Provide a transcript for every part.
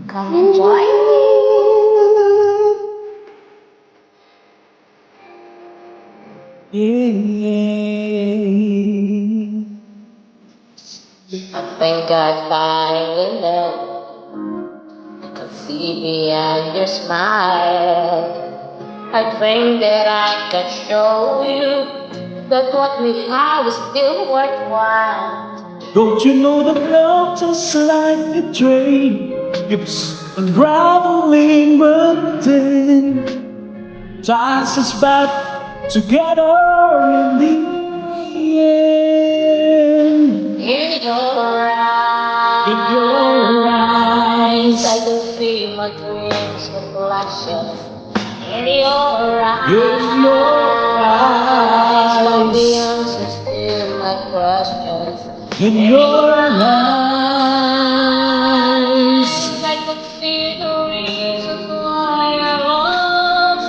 Come and join Yeah. I think I finally know. I can see beyond your smile. I think that I can show you that what we have is still worthwhile. Don't you know that love just like a train keeps unraveling, but then ties us back together in the end. In your In your eyes, I eyes, can see my dreams reflections. In your in your eyes, found the eyes, answers to my questions. in In your your eyes, eyes, I could see the reasons why I was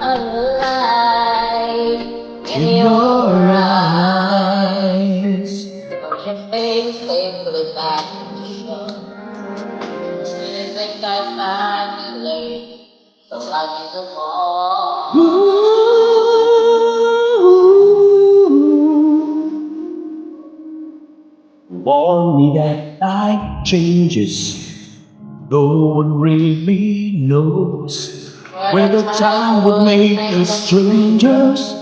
alive. In in your your eyes, eyes. don't you think safely back to shore? Do you think I finally the light is a fall? Warn me that life changes, no one really knows. When the time would make us strangers,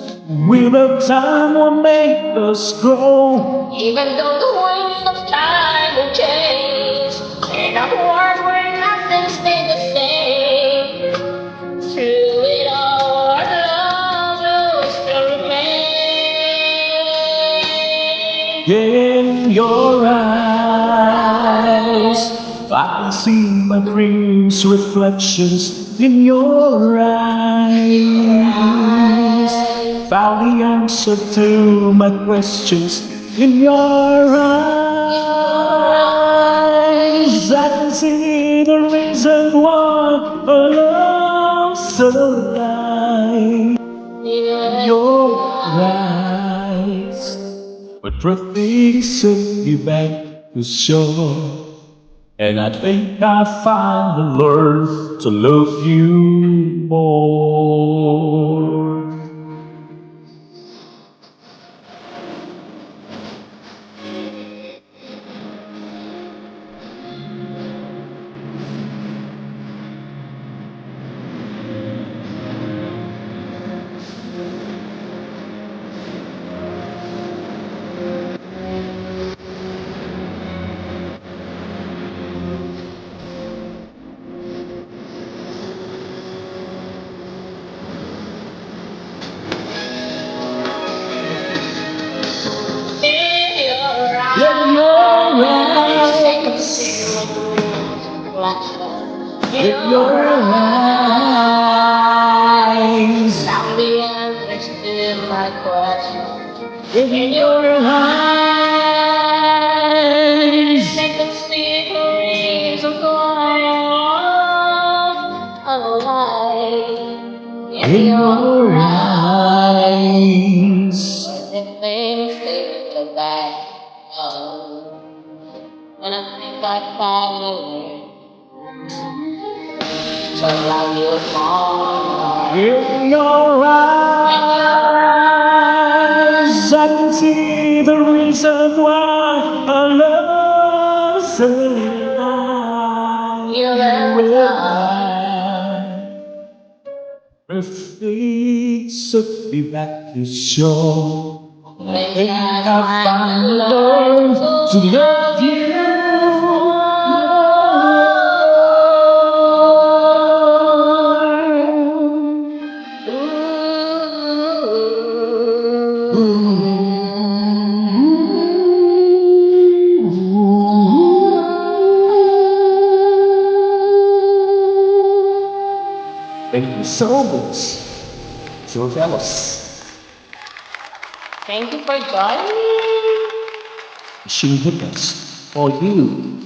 when the time would make us grow. Even though the winds of time will change, in a world where nothing stays the same, through it all, our love will still remain. In your eyes, I can see my dreams' reflections in your eyes. Found the answer to my questions in your eyes. I can see the reason why our love's alive. In your eyes. But things took you back to shore. And I think I finally learned to love you more. In your In your eyes, I can eyes, see my dreams reflections. In in your your eyes, eyes, found the answers to my questions. in In your your eyes, eyes, I can see the reasons why I'm alive. In in your your eyes, eyes. everything feels like that. Oh, and I think I finally to love you more. In your eyes, I can see the reason why our love's alive. You You and and I. I, reflects took me back to shore. Maybe And I I finally finally learned learned to to love love you you Thank you so much. So fellas, Thank you for joining me. she hit us for you.